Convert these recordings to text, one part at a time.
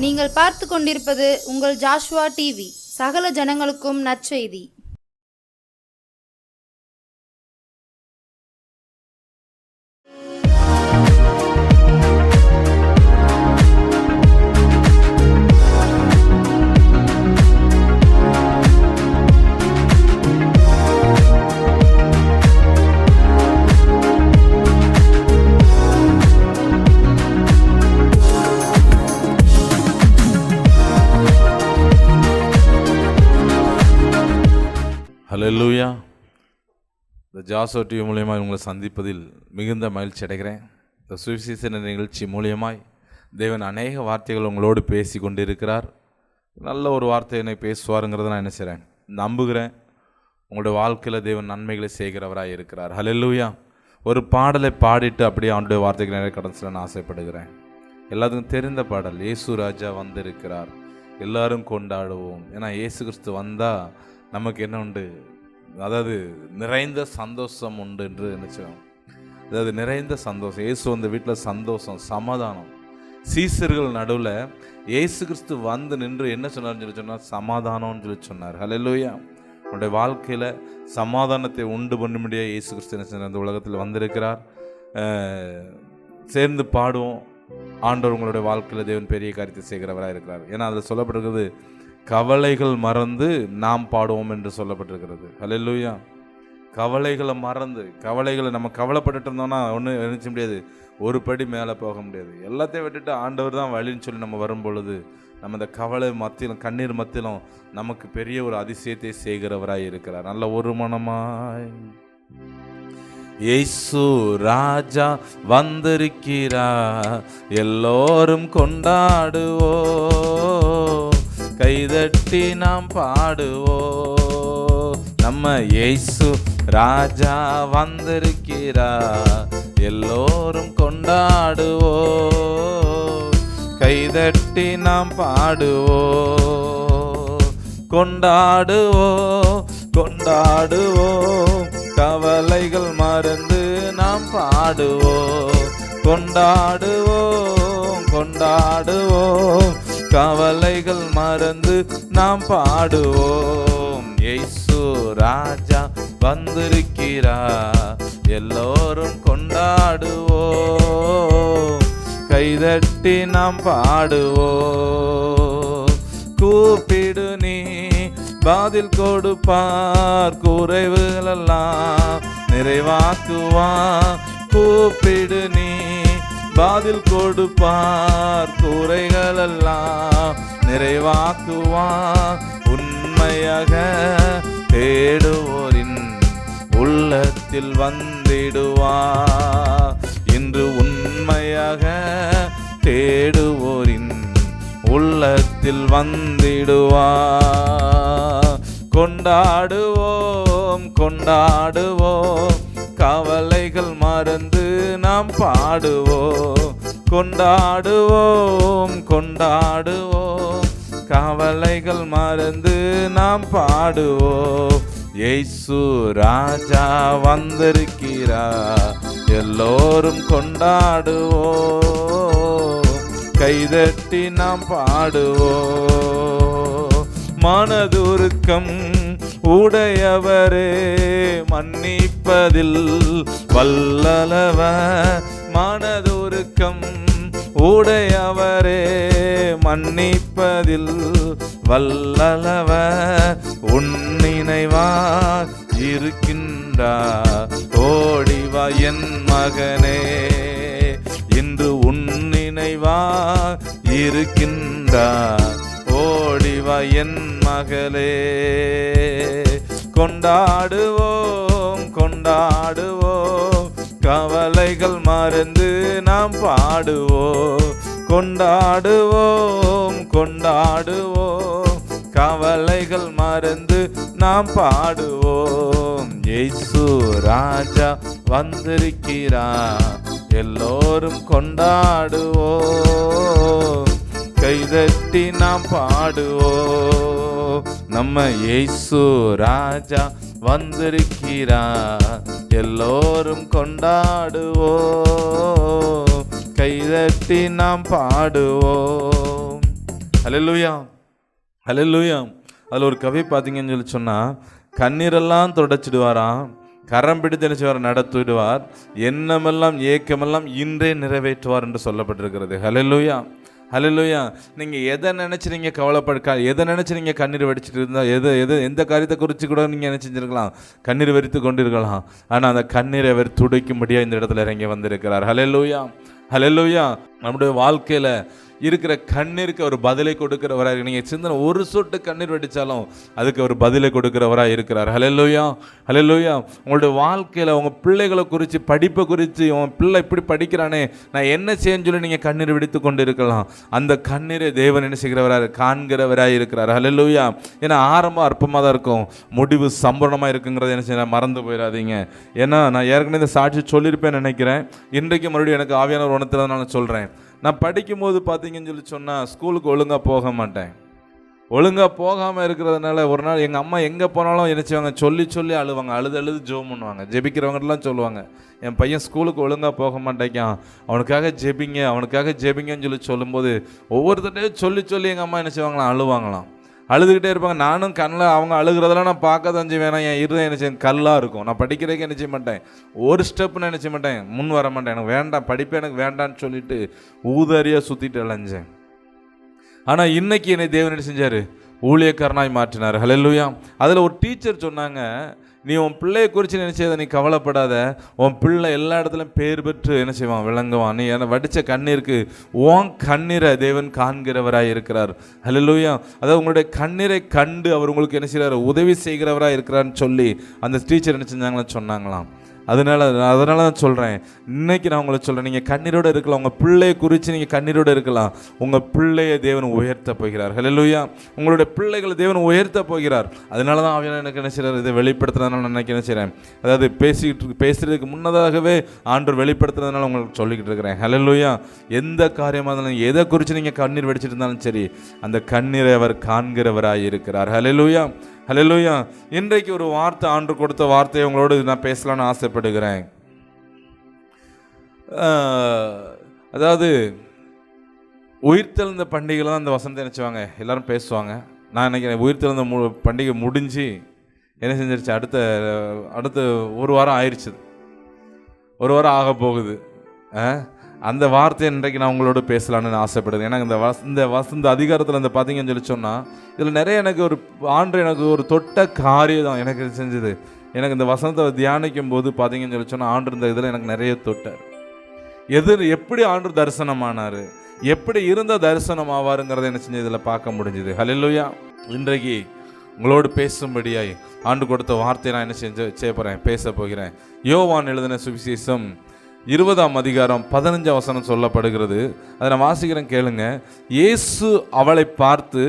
நீங்கள் பார்த்து கொண்டிருப்பது உங்கள் ஜாஷுவா டிவி. சகல ஜனங்களுக்கும் நற்செய்தி. ஹல்லேலூயா. இந்த ஜாஷுவா டிவி மூலியமாக உங்களை சந்திப்பதில் மிகுந்த மகிழ்ச்சி அடைகிறேன். இந்த சுவிசேஷ நிகழ்ச்சி மூலியமாய் தேவன் அநேக வார்த்தைகள் உங்களோடு பேசி கொண்டிருக்கிறார். நல்ல ஒரு வார்த்தையினை பேசுவாருங்கிறத நான் என்ன செய்கிறேன், நம்புகிறேன். உங்களுடைய வாழ்க்கையில் தேவன் நன்மைகளை செய்கிறவராக இருக்கிறார். ஹல்லேலூயா. ஒரு பாடலை பாடிட்டு அப்படியே அவனுடைய வார்த்தைக்கு நிறைய கடந்து செல்ல நான் ஆசைப்படுகிறேன். எல்லாத்துக்கும் தெரிந்த பாடல், இயேசு ராஜா வந்திருக்கிறார், எல்லாரும் கொண்டாடுவோம். ஏன்னா இயேசு கிறிஸ்து வந்தால் நமக்கு என்ன உண்டு, அதாவது நிறைந்த சந்தோஷம் உண்டு என்று நினச்சோம். அதாவது நிறைந்த சந்தோஷம். இயேசு வந்த வீட்டில் சந்தோஷம், சமாதானம். சீசர்கள் நடுவில் இயேசு கிறிஸ்து வந்து நின்று என்ன சொன்னார்னு சொல்லி சொன்னார், சமாதானம்னு சொல்லி சொன்னார். ஹல்லேலூயா. உங்களுடைய வாழ்க்கையில் சமாதானத்தை உண்டு பண்ண முடியாது. இயேசு கிறிஸ்து என்ன சொன்னார், இந்த உலகத்தில் வந்திருக்கிறார். சேர்ந்து பாடுவோம். ஆண்டவர் உங்களுடைய வாழ்க்கையில் தேவன் பெரிய காரியத்தை செய்கிறவராக இருக்கிறார். ஏன்னா அதில் சொல்லப்பட்டிருக்கிறது, கவலைகள் மறந்து நாம் பாடுவோம் என்று சொல்லப்பட்டிருக்கிறது. ஹல்லேலூயா. கவலைகளை மறந்து, கவலைகளை நம்ம கவலைப்பட்டுட்டு இருந்தோம்னா ஒன்றும் நினைச்ச முடியாது, ஒரு படி மேலே போக முடியாது. எல்லாத்தையும் விட்டுட்டு ஆண்டவர் தான் வழின்னு சொல்லி நம்ம வரும் பொழுது நம்ம இந்த கவலை மத்தியிலும் கண்ணீர் மத்தியிலும் நமக்கு பெரிய ஒரு அதிசயத்தை செய்கிறவராய் இருக்கிறார். நல்ல ஒரு மனமாய் இயேசு ராஜா வந்திருக்கிறார், எல்லோரும் கொண்டாடுவோ, கைதட்டி நாம் பாடுவோ. நம்ம இயேசு ராஜா வந்திருக்கிறார், எல்லோரும் கொண்டாடுவோ, கைதட்டி நாம் பாடுவோ. கொண்டாடுவோ கொண்டாடுவோ, கவலைகள் மறந்து நாம் பாடுவோ. கொண்டாடுவோம் கொண்டாடுவோம், கவலைகள் மறந்து நாம் பாடுவோம். இயேசு ராஜா வந்திருக்கிறார், எல்லோரும் கொண்டாடுவோம், கைதட்டி நாம் பாடுவோம். கூப்பிடு நீ பதில் கொடுப்பார், குறைவுகளெல்லாம் நிறைவாக்குவார். கூப்பிடு நீ பதில் கொடுப்பார், குறைகளெல்லாம் நிறைவாக்குவார். உண்மையாக தேடுவோரின் உள்ளத்தில் வந்திடுவார். இன்று உண்மையாக தேடுவோரின் உள்ளத்தில் வந்திடுவார். கொண்டாடுவோம் கொண்டாடுவோம், கவலைகள் மறந்து நாம் பாடுவோம். கொண்டாடுவோம் கொண்டாடுவோம், கவலைகள் மறந்து நாம் பாடுவோம். இயேசு ராஜா வந்திருக்கிறார், எல்லோரும் கொண்டாடுவோம், கைதட்டி நாம் பாடுவோம். மனதுருக்கம் உடையவரே, மன்னிப்பதில் வல்லவர். மனதுருக்கம் உடையவரே, மன்னிப்பதில் வல்லவர். உன்னினைவார் இருக்கின்றார், ஓடிவா என் மகனே. இன்று உன்னினைவார் இருக்கின்றார், ஓடிவா என் மகளே. கொண்டாடுவோம் கொண்டாடுவோம், கவலைகள் மறந்து நாம் பாடுவோம். கொண்டாடுவோம் கொண்டாடுவோம், கவலைகள் மறந்து நாம் பாடுவோம். இயேசு ராஜா வந்திருக்கிறார், எல்லோரும் கொண்டாடுவோம், கைதட்டி நாம் பாடுவோம். நம்ம இயேசு ராஜா வந்திருக்கிறார், எல்லோரும் கொண்டாடுவோம், கைதட்டி நாம் பாடுவோம். ஹல்லேலூயா, ஹல்லேலூயா. அதில் ஒரு கவி பார்த்தீங்கன்னு சொல்லி சொன்னால், கண்ணீரெல்லாம் தொடச்சிடுவாராம், கரம் பிடித்து நினைச்சவர் நடத்திடுவார், எண்ணமெல்லாம் ஏக்கமெல்லாம் இன்றே நிறைவேற்றுவார் என்று சொல்லப்பட்டிருக்கிறது. ஹல்லேலூயா, ஹல்லேலூயா. நீங்கள் எதை நினச்சி நீங்கள் எதை நினச்சி நீங்கள் கண்ணீர் வடிச்சிட்டு இருந்தால், எந்த காரியத்தை குறித்து கூட நீங்கள் நினச்சிருக்கலாம், கண்ணீர் வெறித்து கொண்டிருக்கலாம். ஆனால் அந்த கண்ணீரை அவர் துடைக்கும்படியாக இந்த இடத்துல இறங்கி வந்திருக்கிறார். ஹல்லேலூயா, ஹல்லேலூயா. நம்முடைய வாழ்க்கையில் இருக்கிற கண்ணீருக்கு அவர் பதிலை கொடுக்கிறவராக, நீங்கள் சிந்தனை ஒரு சொட்டு கண்ணீர் வெடித்தாலும் அதுக்கு அவர் பதிலை கொடுக்கிறவராக இருக்கிறார். ஹல்லேலூயா, ஹல்லேலூயா. உங்களுடைய வாழ்க்கையில் உங்கள் பிள்ளைகளை குறித்து, படிப்பை குறித்து, உங்கள் பிள்ளை இப்படி படிக்கிறானே, நான் என்ன செய்யன்னு சொல்லி நீங்கள் கண்ணீர் வெடித்து கொண்டு இருக்கலாம். அந்த கண்ணீரை தேவன் என்ன செய்கிறவராக, காண்கிறவராக இருக்கிறார். ஹல்லேலூயா. ஏன்னா ஆரம்பம் அற்பமாக தான் இருக்கும், முடிவு சம்பூர்ணமாக இருக்குங்கிறத என்ன செய்ய மறந்து போயிடாதீங்க. ஏன்னா நான் ஏற்கனவே இந்த சாட்சி சொல்லியிருப்பேன்னு நினைக்கிறேன். இன்றைக்கு மறுபடியும் எனக்கு ஆவியானவர் உணர்த்துல நான் சொல்கிறேன். நான் படிக்கும்போது பார்த்தீங்கன்னு சொல்லி சொன்னால் ஸ்கூலுக்கு ஒழுங்காக போக மாட்டேன். ஒழுங்காக போகாமல் இருக்கிறதுனால ஒரு நாள் எங்கள் அம்மா எங்கே போனாலும் என்ன செய்வாங்க, சொல்லி சொல்லி அழுவாங்க, அழுது ஜெபம் பண்ணுவாங்க. ஜெபிக்கிறவங்கலாம் சொல்லுவாங்க, என் பையன் ஸ்கூலுக்கு ஒழுங்காக போக மாட்டேங்கான், அவனுக்காக ஜெபிங்கன்னு சொல்லி சொல்லும்போது ஒவ்வொருத்தட்டையும் சொல்லி சொல்லி எங்கள் அம்மா என்ன செய்வாங்களாம், அழுவாங்களாம். அழுதுகிட்டே இருப்பாங்க. நானும் கண்ணில் அவங்க அழுகிறதெல்லாம் நான் பார்க்க தான் செய்வேன். என் இருதயம் என்ன செய்ய கல்லாக இருக்கும். நான் படிக்கிறதுக்கு என்ன செய்ய மாட்டேன், ஒரு ஸ்டெப்புன்னு என்ன செய்ய மாட்டேன், முன் வர மாட்டேன். எனக்கு வேண்டாம், படிப்பு எனக்கு வேண்டான்னு சொல்லிட்டு ஊதாரியாக சுற்றிட்டு அலைஞ்சேன். ஆனால் இன்னைக்கு என்னை தேவன் என்ன செஞ்சார், ஊழியக்காரனாய் மாற்றினார். ஹல்லேலூயா. அதில் ஒரு டீச்சர் சொன்னாங்க, நீ உன் பிள்ளையை குறித்து நினைச்சதை நீ கவலைப்படாத, உன் பிள்ளை எல்லா இடத்துலையும் பேர் பெற்று என்ன செய்வான், விளங்குவான். நீ என்ன வடித்த கண்ணீருக்கு உன் கண்ணீரை தேவன் காண்கிறவராக இருக்கிறார். ஹல்லேலூயா. அதாவது உங்களுடைய கண்ணீரை கண்டு அவர் உங்களுக்கு என்ன செய்கிறார், உதவி செய்கிறவராக இருக்கிறான்னு சொல்லி அந்த டீச்சர் என்ன செஞ்சாங்களான்னு சொன்னாங்களாம். அதனால தான் சொல்கிறேன், இன்னைக்கு நான் உங்களை சொல்கிறேன், நீங்கள் கண்ணீரோடு இருக்கலாம். உங்கள் பிள்ளையை குறித்து நீங்கள் கண்ணீரோடு இருக்கலாம். உங்கள் பிள்ளையை தேவன் உயர்த்த போகிறார். ஹல்லேலூயா. உங்களுடைய பிள்ளைகளை தேவன் உயர்த்த போகிறார். அதனால தான் அவன் எனக்கு என்ன செய்கிறார், இதை வெளிப்படுத்துறதுனால நான் என்ன செய்கிறேன், அதாவது பேசுகிறதுக்கு முன்னதாகவே ஆண்டவர் வெளிப்படுத்துறதுனால உங்களுக்கு சொல்லிக்கிட்டு இருக்கிறேன். ஹல்லேலூயா. எந்த காரியமாக இருந்தாலும், எதை குறித்து நீங்கள் கண்ணீர் வெடிச்சிட்டு இருந்தாலும் சரி, அந்த கண்ணீரை அவர் காண்கிறவராக இருக்கிறார். ஹல்லேலூயா, ஹல்லேலூயா. இன்றைக்கு ஒரு வார்த்தை, ஆண்டு கொடுத்த வார்த்தையை உங்களோடு நான் பேசலான்னு ஆசைப்படுகிறேன். அதாவது உயிர்த்தெழுந்த பண்டிகையில் தான் இந்த வசனத்தை நினச்சிவாங்க எல்லாரும் பேசுவாங்க. நான் நினைக்கிறேன் உயிர்த்தெழுந்த பண்டிகை முடிஞ்சு என்ன செஞ்சிருச்சு, அடுத்த ஒரு வாரம் ஆயிடுச்சு, ஒரு வாரம் ஆக போகுது. அந்த வார்த்தையை இன்றைக்கு நான் உங்களோட பேசலான்னு ஆசைப்படுறேன். ஏன்னா இந்த அதிகாரத்தில் இந்த பார்த்தீங்கன்னு சொல்லி சொன்னால், இதில் நிறைய எனக்கு எனக்கு ஒரு தொட்ட காரியம் தான் எனக்கு செஞ்சது. எனக்கு இந்த வசனத்தை தியானிக்கும் போது பார்த்தீங்கன்னு சொல்லி சொன்னால், ஆண்டு இந்த இதில் எனக்கு நிறைய தொட்டார். எப்படி ஆண்டு தரிசனமானார், எப்படி இருந்த தரிசனம் ஆவாருங்கிறத என்ன செஞ்சு இதில் பார்க்க முடிஞ்சுது. ஹல்லேலூயா. இன்றைக்கு உங்களோடு பேசும்படியாய் ஆண்டு கொடுத்த வார்த்தையை நான் என்ன செய்ய போகிறேன், பேச போகிறேன். யோவான் எழுதின சுவிசேஷம் 20ஆம் அதிகாரம் 15ஆம் வசனம் சொல்லப்படுகிறது. அதை நான் வாசிக்கிறேன், கேளுங்க. இயேசு அவளை பார்த்து,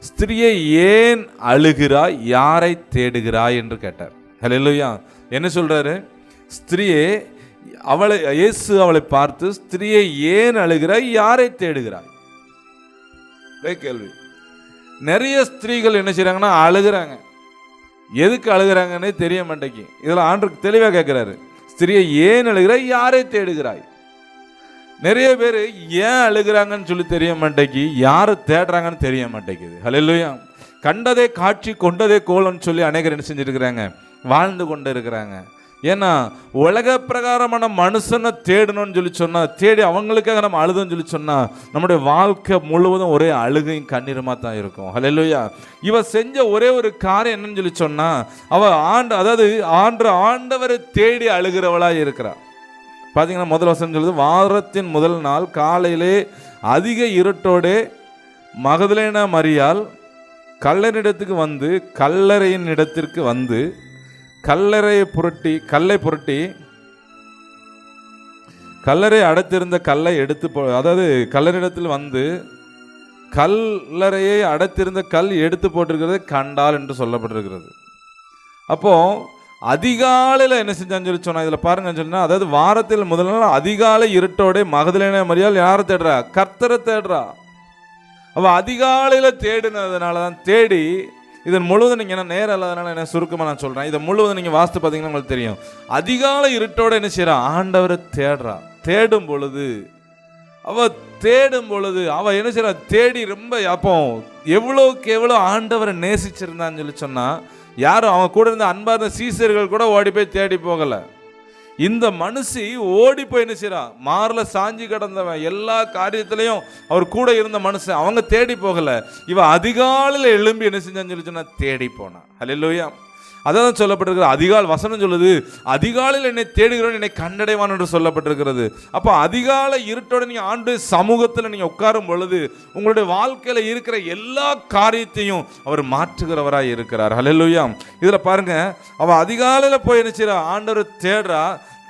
ஸ்திரியை ஏன் அழுகிறாய், யாரை தேடுகிறாய் என்று கேட்டார். ஹல்லேலூயா. என்ன சொல்றாரு, ஸ்திரியே, இயேசு அவளை பார்த்து, ஸ்திரியை ஏன் அழுகிறாய், யாரை தேடுகிறாய்? கேள்வி. நிறைய ஸ்திரீகள் என்ன செய்றாங்கன்னா அழுகிறாங்க. எதுக்கு அழுகிறாங்கன்னே தெரிய மாட்டேங்கி. இதெல்லாம் ஆண்டவருக்கு தெளிவாக கேட்கிறாரு, ஸ்திரியை ஏன் அழுகிறாய், யாரை தேடுகிறாய்? நிறைய பேர் ஏன் அழுகிறாங்கன்னு சொல்லி தெரிய மாட்டேங்கி, யாரை தேடுறாங்கன்னு தெரிய மாட்டேங்குது. ஹல்லேலூயா. கண்டதே காட்சி கொண்டதே கோலன்னு சொல்லி அநேகர் என்ன செஞ்சுருக்கிறாங்க, வாழ்ந்து கொண்டு இருக்கிறாங்க. ஏன்னா உலக பிரகாரமான மனுஷனை தேடணும்னு சொல்லி சொன்னால், தேடி அவங்களுக்காக நம்ம அழுதுன்னு சொல்லி சொன்னால், நம்முடைய வாழ்க்கை முழுவதும் ஒரே அழுகையும் கண்ணீருமாக தான் இருக்கும். ஹல்லேலூயா. இவ செஞ்ச ஒரே ஒரு காரியம் என்னன்னு சொல்லி சொன்னால், அவள் ஆண்டவரை தேடி அழுகிறவளாக இருக்கிறாள். பார்த்தீங்கன்னா முதல் வசனம் சொல்லுது, வாரத்தின் முதல் நாள் காலையிலே அதிக இருட்டோடே மகதலேனா மரியாள் கல்லறையின் இடத்திற்கு வந்து கல்லை புரட்டி கல்லறை அடைத்திருந்த கல்லை எடுத்து கல்லறையிடத்தில் வந்து கல்லறையை அடைத்திருந்த கல் எடுத்து போட்டிருக்கிறதை கண்டால் என்று சொல்லப்பட்டிருக்கிறது. அப்போ அதிகாலையில் என்ன செஞ்சான்னு சொல்லி சொன்னா, இதில் பாருங்கன்னு சொன்னா, அதாவது வாரத்தில் முதல் நாள் அதிகாலை இருட்டோட மகதலேனா மரியாள் யாரை தேடுறா, கர்த்தரை தேடுறா. அவள் அதிகாலையில் தேடினதுனால தான், தேடி இதன் முழுவதும் நீங்கள் என்ன நேரம் இல்லாதனால என்ன சுருக்கமாக நான் சொல்கிறேன், இதை முழுவதும் நீங்கள் வாசித்து பார்த்தீங்கன்னா உங்களுக்கு தெரியும். அதிகாலை இருட்டோட என்ன செய்கிறா, ஆண்டவரை தேடுறா. தேடும் பொழுது அவ தேடும் பொழுது அவ என்ன செய்யறா, தேடி ரொம்ப அப்போ எவ்வளோக்கு எவ்வளோ ஆண்டவரை நேசிச்சிருந்தான்னு சொல்லி சொன்னா, யாரும் அவன் கூட இருந்த அன்பா இருந்த சீசர்கள் கூட ஓடி போய் தேடி போகலை. இந்த மனுஷி ஓடி போய் என்ன செய்றா, மார்ல சாஞ்சி கிடந்தவன், எல்லா காரியத்திலையும் அவர் கூட இருந்த மனுஷன், அவங்க தேடி போகல. இவ அதிகாலையில் எழும்பி என்ன செஞ்சான்னு சொல்லி சொன்னா, தேடி போனா. ஹல்லேலூயா. அதான் சொல்லப்பட்டிருக்கிறது. அதிகாலை வசனம் சொல்லுது, அதிகாலையில் என்னை தேடுகிறவன் என்னை கண்டடைவான் என்று சொல்லப்பட்டிருக்கிறது. அப்போ அதிகாலை இருட்டோட நீங்கள் ஆண்டுடைய சமூகத்தில் நீங்கள் உட்காரும் பொழுது உங்களுடைய வாழ்க்கையில் இருக்கிற எல்லா காரியத்தையும் அவர் மாற்றுகிறவராக இருக்கிறார். ஹல்லேலூயா. இதில் பாருங்க, அவள் அதிகாலையில் போய் என்ன செய்றா, ஆண்டவர் தேடுறா.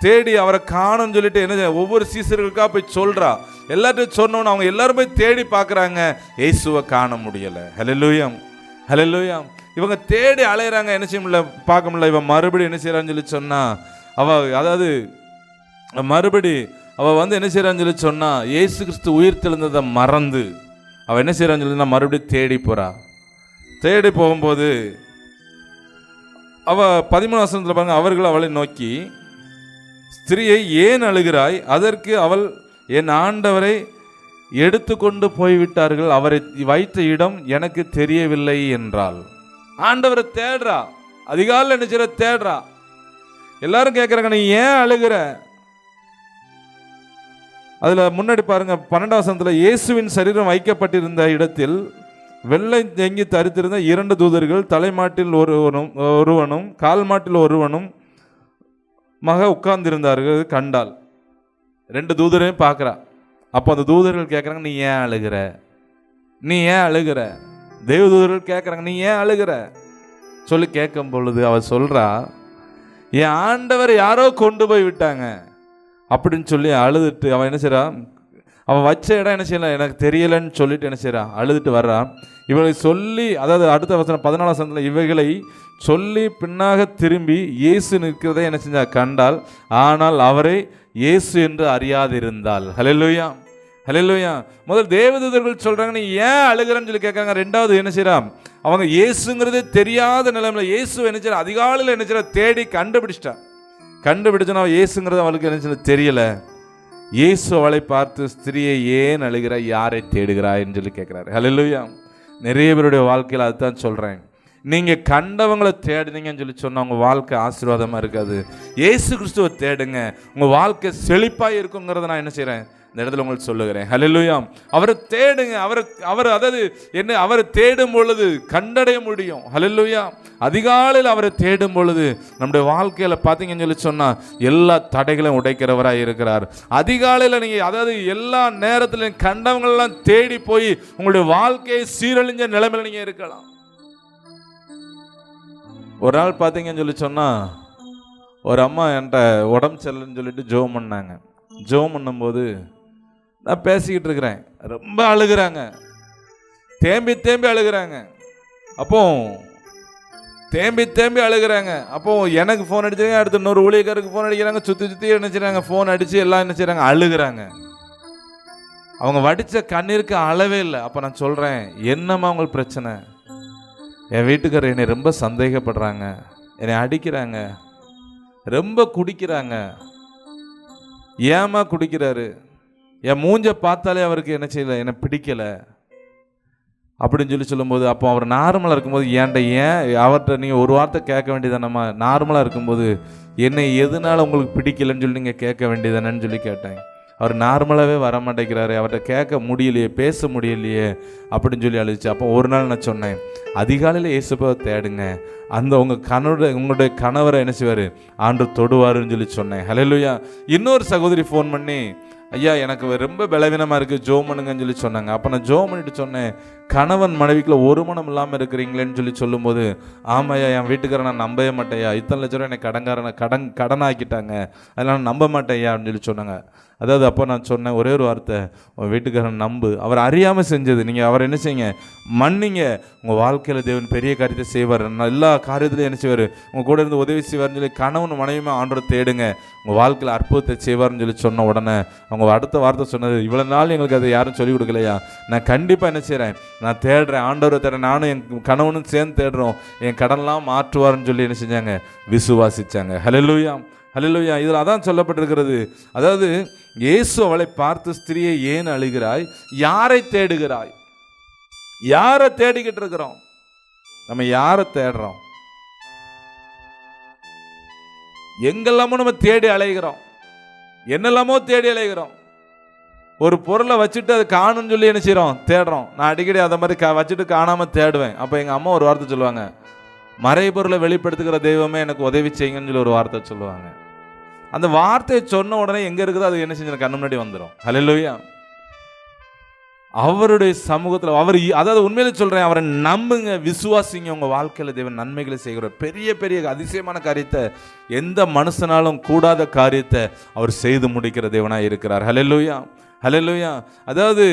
தேடி அவரை காணும்னு சொல்லிட்டு என்ன ஒவ்வொரு சீசர்களுக்காக போய் சொல்றா. எல்லாத்தையும் சொன்னோன்னு அவங்க எல்லாரும் போய் தேடி பார்க்குறாங்க, இயேசுவை காண முடியலை. ஹல்லேலூயா, ஹல்லேலூயா. இவங்க தேடி அலையிறாங்க, என்ன செய்ய முடியல, பார்க்க முடியல. இவன் மறுபடியும் என்ன செய்யறான்னு சொல்லி சொன்னா, அதாவது மறுபடி என்ன செய்யறான்னு சொல்லி சொன்னா, இயேசு கிறிஸ்து உயிர் தெழுந்ததை மறந்து அவ என்ன செய்யறான்னு சொல்லி மறுபடியும் தேடி போறா. தேடி போகும்போது 13 வசனத்தில் பாருங்க, அவர்கள் அவளை நோக்கி, ஸ்திரியை ஏன் அழுகிறாய்? அதற்கு அவள், என் ஆண்டவரை எடுத்துக்கொண்டு போய்விட்டார்கள், அவரை வைத்த இடம் எனக்கு தெரியவில்லை என்றாள். ஆண்டவரை தேடுறா, அதிகாலையில் என்ன செய்ற, தேடுறா. எல்லாரும் கேட்குறாங்க, நீ ஏன் அழுகிற? அதுல முன்னாடி பாருங்க 12 வசனத்தில், இயேசுவின் சரீரம் வைக்கப்பட்டிருந்த இடத்தில் வெள்ளை தேங்கி தரித்திருந்த 2 தூதர்கள், தலைமாட்டில் ஒருவனும் கால் மாட்டில் ஒருவனும் உட்கார்ந்திருந்தார்கள் கண்டாள். 2 தூதரையும் பார்க்குறா. அப்போ அந்த தூதர்கள் கேட்குறாங்க, நீ ஏன் அழுகிற? நீ ஏன் அழுகிற? தேவதூதர்கள் கேட்குறாங்க, நீ ஏன் அழுகிற சொல்லி கேட்கும் பொழுது அவ சொல்றா, என் ஆண்டவர் யாரோ கொண்டு போய் விட்டாங்க அப்படின்னு சொல்லி அழுதுட்டு அவன் என்ன செய்றா, அவன் வச்ச இடம் என்ன செய்யலாம் எனக்கு தெரியலன்னு சொல்லிட்டு என்ன செய்றா, அழுதுட்டு வர்றா. இவளை சொல்லி, அதாவது அடுத்த வசனம் 14 வசனத்தில், இவைகளை சொல்லி பின்னாக திரும்பி இயேசு நிற்கிறதை என்ன செஞ்சா கண்டால், ஆனால் அவரை இயேசு என்று அறியாதிருந்தாள். ஹல்லேலூயா, ஹல்லேலூயா. முதல் தேவதூதர்கள் சொல்றாங்க, நீ ஏன் அழுகிறன்னு சொல்லி கேட்கறாங்க. ரெண்டாவது என்ன செய்யறா, அவங்க இயேசுங்கிறதே தெரியாத நிலைமையில இயேசு என்ன செய்யற, அதிகாலையில் என்ன செய்யற, தேடி கண்டுபிடிச்சிட்டா. கண்டுபிடிச்சோன்னா இயேசுங்கிறது அவளுக்கு என்ன செய்ய தெரியல. இயேசு அவளை பார்த்து, ஸ்திரியை ஏன் அழுகிறாய், யாரை தேடுகிறாய் என்று சொல்லி கேட்கிறாரு. ஹல்லேலூயா. நிறைய பேருடைய வாழ்க்கையில் அதுதான் சொல்றேன், நீங்க கண்டவங்களை தேடுனீங்கன்னு சொல்லி சொன்னா உங்க வாழ்க்கை ஆசீர்வாதமா இருக்காது. இயேசு கிறிஸ்துவை தேடுங்க, உங்க வாழ்க்கை செழிப்பா இருக்குங்கிறத நான் என்ன செய்றேன், இந்த இடத்துல உங்களுக்கு சொல்லுகிறேன். ஹல்லேலூயா. அவரை தேடுங்க. அவர் அதாவது என்ன, அவரை தேடும் பொழுது கண்டடைய முடியும். ஹல்லேலூயா. அதிகாலையில் அவரை தேடும் பொழுது நம்முடைய வாழ்க்கையில பார்த்தீங்கன்னு சொல்லி சொன்னா எல்லா தடைகளையும் உடைக்கிறவராக இருக்கிறார். அதிகாலையில் நீங்க, அதாவது எல்லா நேரத்திலும் கண்டவங்களெல்லாம் தேடி போய் உங்களுடைய வாழ்க்கையை சீரழிஞ்ச நிலைமையில நீங்க இருக்கலாம். ஒரு நாள் பார்த்தீங்கன்னு சொல்லி சொன்னா, ஒரு அம்மா என்கிட்ட உடம்பு சரியில்லைன்னு சொல்லிட்டு ஜெபம் பண்ணாங்க. ஜெபம் பண்ணும்போது நான் பேசிக்கிட்டு இருக்கிறேன், ரொம்ப அழுகிறாங்க, தேம்பி தேம்பி அழுகிறாங்க. அப்போ தேம்பி தேம்பி அழுகிறாங்க. அப்போ எனக்கு ஃபோன் அடிச்சாங்க, அடுத்து இன்னொரு ஊழியக்காரருக்கு ஃபோன் அடிக்கிறாங்க, சுற்றி சுற்றி என்ன செய்றாங்க, ஃபோன் அடித்து எல்லாம் என்ன செய்கிறாங்க, அழுகிறாங்க. அவங்க வடித்த கண்ணீருக்கு அளவே இல்லை. அப்போ நான் சொல்கிறேன், என்னம்மா உங்களுக்கு பிரச்சனை? என் வீட்டுக்காரர் என்னை ரொம்ப சந்தேகப்படுறாங்க, என்னை அடிக்கிறாங்க, ரொம்ப குடிக்கிறாங்க. ஏமா குடிக்கிறாரு? என் மூஞ்ச பார்த்தாலே அவருக்கு என்ன செய்யலை, என்னை பிடிக்கலை அப்படின்னு சொல்லி சொல்லும்போது, அப்போ அவர் நார்மலாக இருக்கும்போது ஏன்டா, ஏன் அவர்கிட்ட நீங்கள் ஒரு வார்த்தை கேட்க வேண்டியதானம்மா? நார்மலாக இருக்கும்போது என்னை எதனால உங்களுக்கு பிடிக்கலைன்னு சொல்லி நீங்கள் கேட்க வேண்டியதானேன்னு சொல்லி கேட்டேன். அவர் நார்மலாகவே வர மாட்டேங்கிறாரு, அவர்கிட்ட கேட்க முடியலையே, பேச முடியலையே அப்படின்னு சொல்லி அழுச்சு. அப்போ ஒரு நாள் நான் சொன்னேன், அதிகாலையில் இயேசுவை தேடுங்க, அந்த உங்களுடைய கணவரை என்ன செய்வார், ஆண்டவர் தொடுவாருன்னு சொல்லி சொன்னேன். ஹல்லேலூயா. இன்னொரு சகோதரி ஃபோன் பண்ணி, ஐயா எனக்கு ரொம்ப பலவீனமாக இருக்குது, ஜோம் பண்ணுங்கன்னு சொல்லி சொன்னாங்க. அப்போ நான் ஜோம் பண்ணிட்டு சொன்னேன், கணவன் மனைவிக்குள்ள ஒரு மனம் இல்லாமல் இருக்கிறீங்களேன்னு சொல்லி சொல்லும்போது, ஆமாய்யா என் வீட்டுக்காரன் நான் நம்பவே மாட்டேயா, இத்தனை லட்ச ரூபா என்னை கடனாக்கிட்டாங்க, அதெல்லாம் நம்ப மாட்டேயா அப்படின்னு சொல்லி சொன்னாங்க. அதாவது அப்போ நான் சொன்னேன் ஒரே ஒரு வார்த்தை, உங்கள் வீட்டுக்காரன் நம்பு, அவர் அறியாமல் செஞ்சது, நீங்கள் அவர் என்ன செய்யுங்க, மன்னிங்க, உங்கள் வாழ்க்கையில் தேவன் பெரிய காரியத்தை செய்வார், எல்லா காரியத்திலையும் என்ன செய்வார், உங்கள் கூட இருந்து உதவி செய்வார்னு சொல்லி கணவன் மனைவியுமே ஆண்டவரை தேடுங்க, உங்கள் வாழ்க்கையில் அற்புதத்தை செய்வார்னு சொல்லி சொன்ன உடனே அவங்க அடுத்த வார்த்தை சொன்னது, இவ்வளோ நாள் எங்களுக்கு அதை யாரும் சொல்லிக் கொடுக்கலையா, நான் கண்டிப்பாக என்ன செய்கிறேன், நான் தேடுறேன், ஆண்டவரை தேடுறேன், நானும் என் கணவனும் சேர்ந்து தேடுறோம், என் கடன்லாம் மாற்றுவார்னு சொல்லி என்ன செஞ்சாங்க, விசுவாசிச்சாங்க. ஹல்லேலூயா. ஹல்லேலூயா. இதில் அதான் சொல்லப்பட்டிருக்கிறது. அதாவது இயேசு அவளை பார்த்து, ஸ்திரியை ஏன் அழுகிறாய், யாரை தேடுகிறாய்? யாரை தேடிக்கிட்டு இருக்கிறோம்? நம்ம யாரை தேடுறோம்? எங்கெல்லாமோ நம்ம தேடி அலைகிறோம், என்னெல்லாமோ தேடி அலைகிறோம். ஒரு பொருளை வச்சுட்டு அது காணும்னு சொல்லி என்ன செய்கிறோம், தேடுறோம். நான் அடிக்கடி அதை மாதிரி வச்சுட்டு காணாமல் தேடுவேன். அப்போ எங்கள் அம்மா ஒரு வார்த்தை சொல்லுவாங்க, மறைபொருளை வெளிப்படுத்துகிற தெய்வமே எனக்கு உதவி செய்யுங்கன்னு சொல்லி ஒரு வார்த்தை சொல்லுவாங்க. அந்த வார்த்தையை சொன்ன உடனே எங்கே இருக்குதோ அது என்ன செஞ்சு கண்ணு முன்னாடி வந்துடும். ஹல்லேலூயா. அவருடைய சமூகத்தில் அவர், அதாவது உண்மையில சொல்கிறேன், அவரை நம்புங்க, விசுவாசிங்க. உங்கள் வாழ்க்கையில் தேவன் நன்மைகளை செய்கிற பெரிய பெரிய அதிசயமான காரியத்தை, எந்த மனுஷனாலும் கூடாத காரியத்தை அவர் செய்து முடிக்கிற தேவனாக இருக்கிறார். ஹல்லேலூயா, ஹல்லேலூயா. அதாவது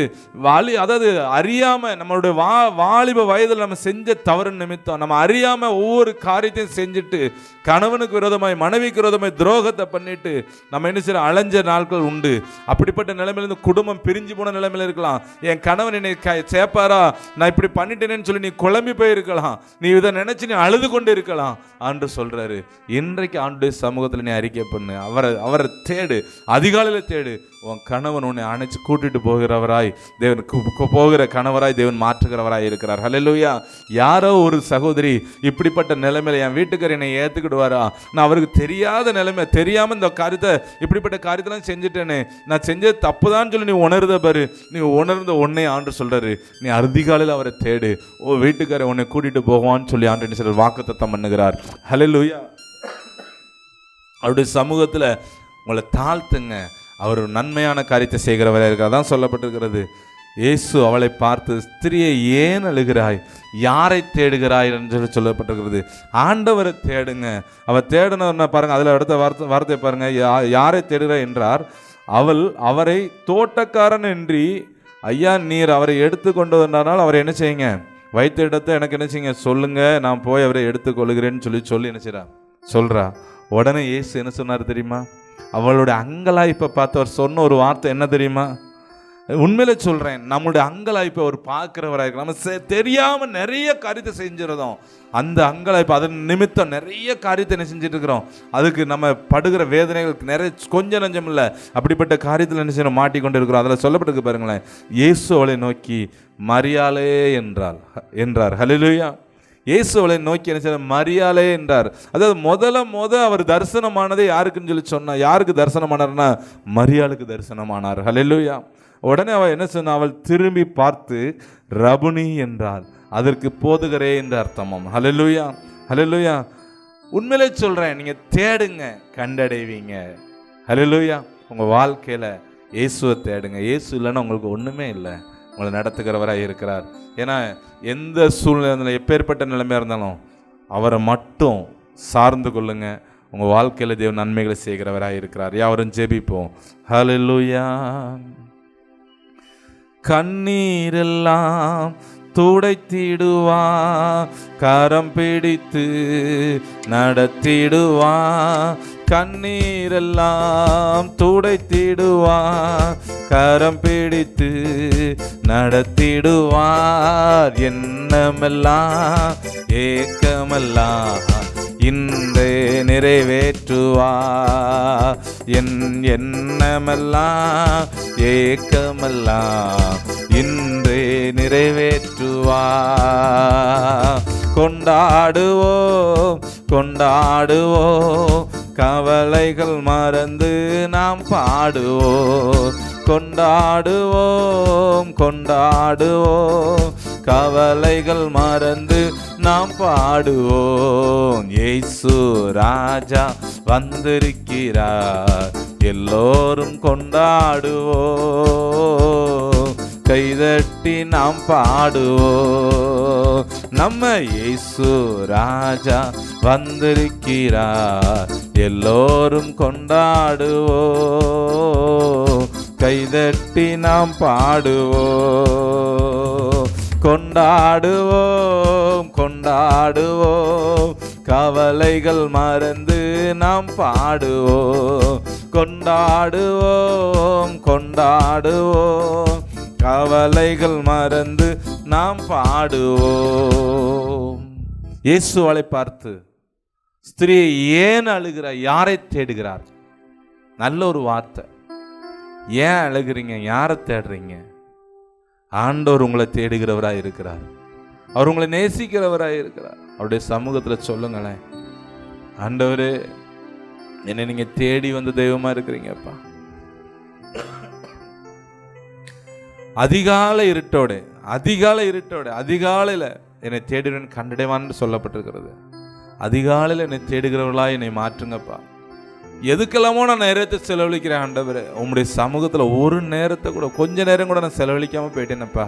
அறியாமல் நம்மளுடைய வாலிப வயதில் நம்ம செஞ்ச தவறு நிமித்தம் நம்ம அறியாமல் ஒவ்வொரு காரியத்தையும் செஞ்சுட்டு கணவனுக்கு விரோதமாய் மனைவிக்கு விரோதமாய் துரோகத்தை பண்ணிட்டு நம்ம என்ன செய்யற அலைஞ்ச நாட்கள் உண்டு. அப்படிப்பட்ட நிலைமையிலிருந்து குடும்பம் பிரிஞ்சு போன நிலைமையில இருக்கலாம். என் கணவன் என்னை சேப்பாரா, நான் இப்படி பண்ணிட்டேனேன்னு சொல்லி நீ குழம்பி போயிருக்கலாம், நீ இதை நினைச்சு நீ அழுது கொண்டு இருக்கலாம். ஆண்டு சொல்றாரு, இன்றைக்கு ஆண்டு சமூகத்தில் நீ அறிக்கை பண்ணு, அவரை தேடு, அதிகாலையில் தேடு. உன் கணவன் உன்னை அணைச்சு கூட்டிட்டு போகிறவராய் தேவன், போகிற கணவராய் தேவன் மாற்றுகிறவராய் இருக்கிறார். ஹல்லேலூயா. யாரோ ஒரு சகோதரி இப்படிப்பட்ட நிலைமையில என் வீட்டுக்காரர் என்னை ஏற்றுக்கிடுவாரா, நான் அவருக்கு தெரியாத நிலைமை, தெரியாமல் இந்த காரியத்தை இப்படிப்பட்ட காரியத்தெல்லாம் செஞ்சுட்டேன்னு, நான் செஞ்சது தப்பு தான் சொல்லி நீ உணர்ந்த பாரு. நீ உணர்ந்த உடனே ஆண்டு சொல்றாரு, நீ அதிகாலையில் அவரை தேடு, ஓ வீட்டுக்காரர் உன்னை கூட்டிட்டு போவான்னு சொல்லி ஆண்டு சொல்ற வாக்குத்தத்தம் பண்ணுகிறார். ஹல்லேலூயா. அவருடைய சமூகத்தில் உங்களை தாழ்த்துங்க. அவர் நன்மையான காரியத்தை செய்கிறவராக இருக்கிறார். அதான் சொல்லப்பட்டிருக்கிறது. இயேசு அவளை பார்த்து, ஸ்திரியை ஏன் அழுகிறாய், யாரை தேடுகிறாய் என்று சொல்லப்பட்டிருக்கிறது. ஆண்டவரை தேடுங்க. அவர் தேடணும்னா பாருங்க, அதில் அடுத்த வார்த்தை பாருங்க, யாரை தேடுகிறாய் என்றார். அவரை தோட்டக்காரன் என்று, ஐயா நீர் அவரை எடுத்து கொண்டு வந்தானால் அவரை என்ன செய்யுங்க, வைத்த இடத்தை எனக்கு என்ன செய்யுங்க சொல்லுங்க, நான் போய் அவரை எடுத்துக்கொள்கிறேன்னு சொல்லி என்ன செய்றா சொல்றா. உடனே இயேசு என்ன சொன்னார் தெரியுமா? அவளுடைய அங்கலாய்ப்பை பார்த்து அவர் சொன்ன ஒரு வார்த்தை என்ன தெரியுமா? உண்மையில சொல்றேன், நம்மளுடைய அங்கலாய்ப்பை அவர் பார்க்கிறவராக இருக்கலாம். நம்ம தெரியாம நிறைய காரியத்தை செஞ்சிருந்தோம். அந்த அங்கலாய்ப்பு, அதன் நிமித்தம் நிறைய காரியத்தை என்ன செஞ்சுட்டு இருக்கிறோம். அதுக்கு நம்ம படுகிற வேதனைகளுக்கு நிறைய, கொஞ்சம் நஞ்சம் இல்லை, அப்படிப்பட்ட காரியத்தில் என்ன செய்யணும், மாட்டிக்கொண்டு இருக்கிறோம். அதில் சொல்லப்பட்டிருக்கு பாருங்களேன், இயேசு அவளை நோக்கி மரியாளே என்றார். ஹல்லேலூயா. இயேசு அவளை நோக்கி என்ன செய்ய, மரியாளே என்றார். அதாவது அவர் தரிசனமானதே யாருக்குன்னு சொல்லி சொன்னா, யாருக்கு தரிசனமானார்னா மரியாளுக்கு தரிசனமானார். ஹல்லேலூயா. உடனே அவள் என்ன சொன்னா, அவள் திரும்பி பார்த்து ரபுனி என்றாள். அதற்கு போதுகரே என்று அர்த்தமாம். ஹல்லேலூயா, ஹல்லேலூயா. உண்மையிலே சொல்றேன், நீங்க தேடுங்க, கண்டடைவீங்க. ஹல்லேலூயா. உங்க வாழ்க்கையில இயேசுவை தேடுங்க. இயேசு இல்லைன்னா உங்களுக்கு ஒண்ணுமே இல்லை. உங்களை நடத்துகிறவராக இருக்கிறார். ஏன்னா எந்த சூழ்நிலை, எப்பேற்பட்ட நிலைமையாக இருந்தாலும் அவரை மட்டும் சார்ந்து கொள்ளுங்க. உங்கள் வாழ்க்கையில் தேவன் நன்மைகளை செய்கிறவராக இருக்கிறார். யாவரும் ஜெபிப்போம். ஹல்லேலூயா. கண்ணீரெல்லாம் துடைத்திடுவா, கரம் பிடித்து நடத்திடுவா, கண்ணீரெல்லாம் துடைத்திடுவா, கரம் பிடித்து நடத்திடுவார். எண்ணமெல்லாம் ஏக்கமெல்லாம் இன்றே நிறைவேற்றுவார். என் எண்ணமெல்லாம் ஏக்கமெல்லாம் இன்றே நிறைவேற்றுவார். கொண்டாடுவோம், கொண்டாடுவோம், கவலைகள் மறந்து நாம் பாடுவோம். கொண்டாடுவோம், கொண்டாடுவோம், கவலைகள் மறந்து நாம் பாடுவோம். இயேசு ராஜா வந்திருக்கிறார், எல்லோரும் கொண்டாடுவோம். கைதட்டி நாம் பாடுவோம். நம்ம இயேசு ராஜா வந்திருக்கிறார், எல்லோரும் கொண்டாடுவோம். கைதட்டி நாம் பாடுவோம். கொண்டாடுவோம், கொண்டாடுவோம், கவலைகள் மறந்து நாம் பாடுவோம். கொண்டாடுவோம், கொண்டாடுவோம், கவலைகள் மறந்து நாம் பாடுவோம். இயேசு அவளை பார்த்து, ஸ்திரியை ஏன் அழுகிறாய், யாரை தேடுகிறார்? நல்ல ஒரு வார்த்தை. ஏன் அழுகிறீங்க, யாரை தேடுறீங்க? ஆண்டவர் உங்களை தேடுகிறவராய் இருக்கிறார். அவர் உங்களை நேசிக்கிறவராய் இருக்கிறார். அவருடைய சமூகத்தில் சொல்லுங்களேன், ஆண்டவரே என்னை நீங்க தேடி வந்த தெய்வமா இருக்கிறீங்கப்பா. அதிகாலை இருட்டோடு அதிகாலையில் என்னை தேடுவேன் கண்டடைவான்னு சொல்லப்பட்டிருக்கிறது. அதிகாலையில் என்னை தேடுகிறவர்களா என்னை மாற்றுங்கப்பா. எதுக்கெல்லாமோ நான் நேரத்தை செலவழிக்கிறேன் ஆண்டவரே, உங்களுடைய சமூகத்தில் ஒரு நேரத்தை கூட, கொஞ்ச நேரம் கூட நான் செலவழிக்காம போயிட்டேனப்பா,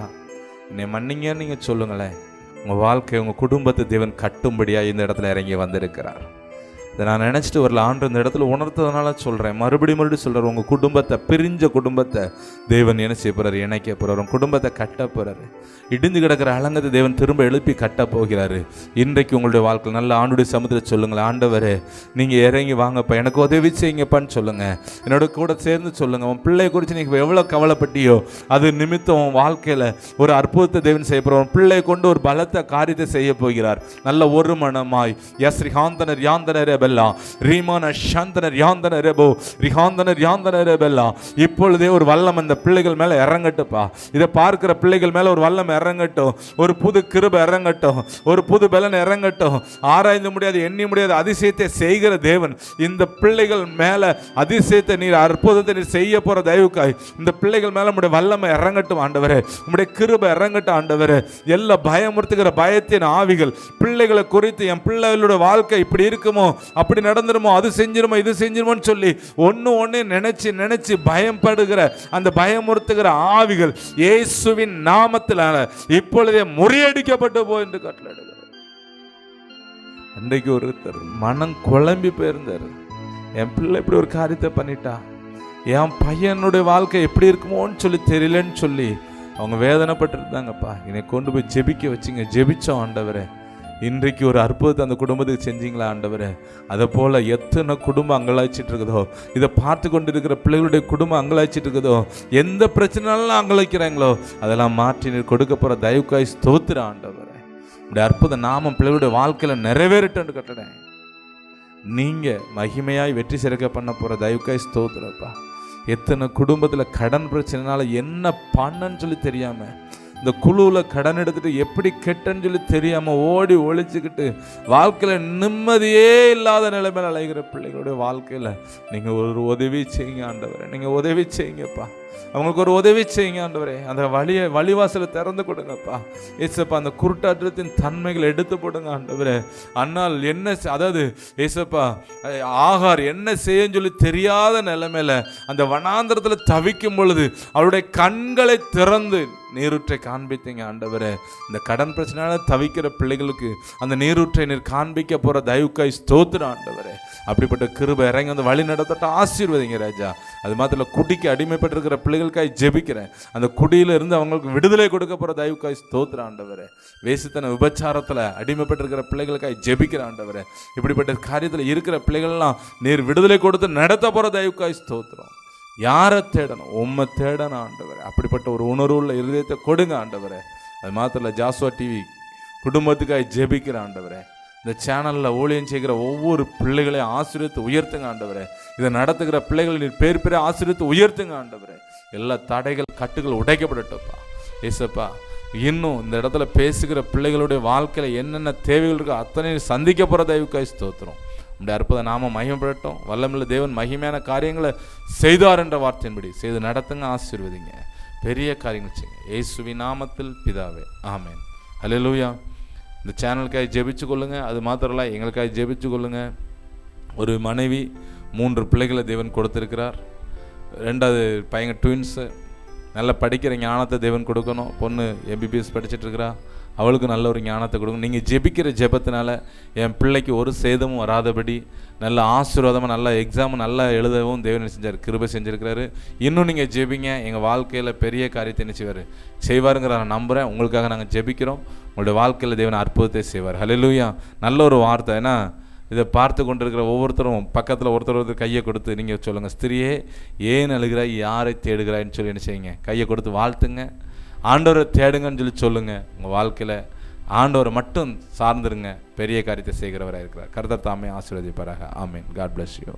என்னை மன்னிங்கன்னு நீங்க சொல்லுங்களேன். உங்க வாழ்க்கை, உங்க குடும்பத்தை தேவன் கட்டும்படியா இந்த இடத்துல இறங்கி வந்திருக்கிறார். இதை நான் நினச்சிட்டு வரல, ஆண்டு இந்த இடத்துல உணர்த்ததுனால சொல்கிறேன். மறுபடியும் சொல்கிறார், உங்கள் குடும்பத்தை, பிரிஞ்ச குடும்பத்தை தேவன் என்ன செய்ய போகிறார், இணைக்க போகிறார். உங்கள் குடும்பத்தை கட்ட போகிறாரு. இடிந்து கிடக்கிற அலங்கத்தை தேவன் திரும்ப எழுப்பி கட்ட போகிறாரு. இன்றைக்கு உங்களுடைய வாழ்க்கை நல்ல ஆண்டுடைய சமுத்திரத்தை சொல்லுங்களேன், ஆண்டவரே நீங்கள் இறங்கி வாங்கப்பா, எனக்கு உதவி செய்யுங்கப்பான்னு சொல்லுங்கள். என்னோட கூட சேர்ந்து சொல்லுங்கள். உன் பிள்ளையை குறித்து நீங்கள் எவ்வளோ கவலைப்பட்டியோ அது நிமித்தம் உன் வாழ்க்கையில் ஒரு அற்புதத்தை தேவன் செய்ய போகிறார். உன் பிள்ளையை கொண்டு ஒரு பலத்த காரியத்தை செய்ய போகிறார். நல்ல ஒரு மனமாய் எஸ் ரிஹாந்தனர் யாந்தனரே பெல்லா ரீமான சாந்தனர் யாந்தனரே போ ரிஹாந்தனர் யாந்தனரே பெல்லா. இப்பொழுதே ஒரு வல்லம் அந்த பிள்ளைகள் மேலே இறங்கட்டுப்பா. இதை பார்க்கிற பிள்ளைகள் மேலே ஒரு வல்லம் இறங்கட்டும், ஒரு புது கிருபை இறங்கட்டும், ஒரு புது பலன் இறங்கட்டும். ஆராய்ந்து முடியாது, எண்ணி முடியாது அதிசயத்தை செய்கிற தேவன் இந்த பிள்ளைகள் மேல அதிசயத்தை நீர், அற்புதத்தை நீர் செய்ய போற தயவுக்காய் இந்த பிள்ளைகள் மேல உம்முடைய வல்லமை இறங்கட்டும் ஆண்டவரே, உம்முடைய கிருபை இறங்கட்டும் ஆண்டவரே. எல்லா பயமுறுத்துகிற பயத்தின் ஆவிகள் பிள்ளைகளை குறித்து, என் பிள்ளைகளோட வாழ்க்கை இப்படி இருக்குமோ, அப்படி நடந்துருமோ, அது செஞ்சிருமோ, இது செஞ்சிருமோன்னு சொல்லி ஒன்னு நினைச்சு நினைச்சு பயப்படுகிற அந்த பயமுறுத்துகிற ஆவிகள் இயேசுவின் நாமத்தினால இப்பொழுதே முறியடிக்கப்பட்டு போ என்று கட்டளையிடுகிறார். அன்றைக்கு ஒருத்தர் மனம் குழம்பி போயிருந்தார். என் பிள்ளை இப்படி ஒரு காரியத்தை பண்ணிட்டா, என் பையனுடைய வாழ்க்கை எப்படி இருக்குமோன்னு சொல்லி தெரியலன்னு சொல்லி அவங்க வேதனைப்பட்டு இருந்தாங்கப்பா. என்னை கொண்டு போய் ஜெபிக்க வச்சிங்க. ஜெபிச்சோம் ஆண்டவரே. இன்றைக்கு ஒரு அற்புதத்தை அந்த குடும்பத்துக்கு செஞ்சீங்களா ஆண்டவரே. அதை போல் எத்தனை குடும்பம் அங்கலாய்ச்சிட்டு இருக்குதோ, இதை பார்த்து கொண்டு இருக்கிற பிள்ளைகளுடைய குடும்பம் அங்கலாய்ச்சிட்டு இருக்குதோ, எந்த பிரச்சனைலாம் அங்கலாய்க்கிறாங்களோ அதெல்லாம் மாற்றி நீர் கொடுக்க போகிற தயவுக்காய் ஸ்தோத்திர ஆண்டவரே. இப்படி அற்புத நாமம் பிள்ளைகளுடைய வாழ்க்கையில் நிறைவேறட்டு கட்டுறேன். நீங்கள் மகிமையாய் வெற்றி சிறக்க பண்ண போகிற தயவுக்காய் ஸ்தோத்திரப்பா. எத்தனை குடும்பத்தில் கடன் பிரச்சனைனால என்ன பண்ணன்னு சொல்லி தெரியாமல், இந்த குழுவில் கடன் எடுத்துட்டு எப்படி கெட்டன்னு சொல்லி தெரியாமல் ஓடி ஒழிச்சுக்கிட்டு வாழ்க்கையில் நிம்மதியே இல்லாத நிலைமையில் அலைகிற பிள்ளைகளுடைய வாழ்க்கையில் நீங்கள் ஒரு உதவி செய்யுங்க ஆண்டவரே. நீங்கள் உதவி செய்யுங்கப்பா, அவங்களுக்கு ஒரு உதவி செய்யுங்க ஆண்டவரே. அந்த வழிவாசலை திறந்து கொடுங்கப்பா ஏசப்பா. அந்த குருட்டாட்டத்தின் தன்மைகளை எடுத்து போடுங்க ஆண்டவரே. அன்னால் என்ன, அதாவது ஏசப்பா ஆகார் என்ன செய்யன்னு சொல்லி தெரியாத நிலைமையில அந்த வனாந்திரத்தில் தவிக்கும் பொழுது அவருடைய கண்களை திறந்து நீரூற்றை காண்பித்தீங்க ஆண்டவரே. இந்த கடன் பிரச்சனையால தவிக்கிற பிள்ளைகளுக்கு அந்த நீரூற்றை நீர் காண்பிக்க போற தயவுக்காய் ஸ்தோத்திர ஆண்டவரே. அப்படிப்பட்ட கிருபை இறங்கி அந்த வழி நடத்தட்ட ஆசீர்வதிங்க ராஜா. அது மாத்திரம் குடிக்கு அடிமைப்பட்டிருக்கிற பிள்ளைகளுக்காய் ஜெபிக்கிறேன். அந்த குடியில இருந்து அவங்களுக்கு விடுதலை கொடுக்க போற தயவுக்காய் ஸ்தோத்திர ஆண்டவரே. வேசித்தன விபச்சாரத்தில் அடிமைப்பட்டிருக்கிற பிள்ளைகளுக்காய் ஜெபிக்கிற ஆண்டவரே. இப்படிப்பட்ட காரியத்தில் இருக்கிற பிள்ளைகள்லாம் நீர் விடுதலை கொடுத்து நடத்த போற தயவுக்காய் ஸ்தோத்திரம். யாரை தேடணும்? உம்மை தேடணும் ஆண்டவரே. அப்படிப்பட்ட ஒரு உணர்வுள்ள இருதயத்தை கொடுங்க ஆண்டவரே. அது மாத்திரம் ஜாஸ்வா டிவி குடும்பத்துக்காய் ஜெபிக்கிற ஆண்டவரே. இந்த சேனலில் ஊழியம் செய்கிற ஒவ்வொரு பிள்ளைகளையும் ஆசீர்வதித்து உயர்த்துங்க ஆண்டவரே. இதை நடத்துகிற பிள்ளைகளை நீர் பேர் பேரை ஆசீர்வதித்து உயர்த்துங்க ஆண்டவரே. எல்லா தடைகள் கட்டுகள் உடைக்கப்படட்டும்ப்பா ஏசப்பா. இன்னும் இந்த இடத்துல பேசுகிற பிள்ளைகளுடைய வாழ்க்கையில் என்னென்ன தேவைகள் இருக்கோ அத்தனை சந்திக்க போகிற தயவுக்காய் ஸ்தோத்திரம். நம்முடைய அற்புத நாம மகிமைப்படட்டும். வல்லமுள்ள தேவன் மகிமையான காரியங்களை செய்தார் என்ற வார்த்தையின்படி செய்து நடத்துங்க, ஆசீர்வதிங்க, பெரிய காரியங்கள் செய்யுங்க. இயேசுவின் நாமத்தில் பிதாவே, ஆமென். ஹல்லேலூயா. இந்த சேனலுக்காக ஜெபிச்சு கொள்ளுங்க. அது மாத்திரம் இல்லை, எங்களுக்காக ஜெபிச்சு கொள்ளுங்க. ஒரு மனைவி 3 பிள்ளைகளை தேவன் கொடுத்திருக்கிறார். 2வது பையன் ட்வின்ஸு. நல்லா படிக்கிற ஞானத்தை தேவன் கொடுக்கணும். பொண்ணு MBBS படிச்சுட்டு இருக்கிறா, அவளுக்கு நல்ல ஒரு ஞானத்தை கொடுக்கணும். நீங்கள் ஜெபிக்கிற ஜெபத்தினால என் பிள்ளைக்கு ஒரு சேதமும் வராதபடி நல்ல ஆசீர்வாதமாக நல்ல எக்ஸாமும் நல்லா எழுதவும் தேவன் செஞ்சார், கிருபை செஞ்சுருக்கிறாரு. இன்னும் நீங்கள் ஜெபிங்க, எங்கள் வாழ்க்கையில் பெரிய காரியத்தை என்ன செய்வாருங்கிற நான் நம்புகிறேன். உங்களுக்காக நாங்கள் ஜெபிக்கிறோம். உங்களுடைய வாழ்க்கையில் தேவன் அற்புதத்தை செய்வார். ஹல்லேலூயா. நல்ல ஒரு வார்த்தை. ஏன்னா இதை பார்த்து கொண்டிருக்கிற ஒவ்வொருத்தரும் பக்கத்தில் ஒருத்தர் கையை கொடுத்து நீங்கள் சொல்லுங்கள், ஸ்திரியே ஏன் அழுகிறாய், யாரை தேடுகிறாய்ன்னு சொல்லி என்ன செய்யுங்க, கையை கொடுத்து வாழ்த்துங்க. ஆண்டவரை தேடுங்கன்னு சொல்லி சொல்லுங்கள். உங்கள் வாழ்க்கையில் ஆண்டவரை மட்டும் சார்ந்துருங்க. பெரிய காரியத்தை செய்கிறவராக இருக்கிறார். கர்த்தர் தாமே ஆசீர்வதிப்பாராக. ஆமீன். God bless you.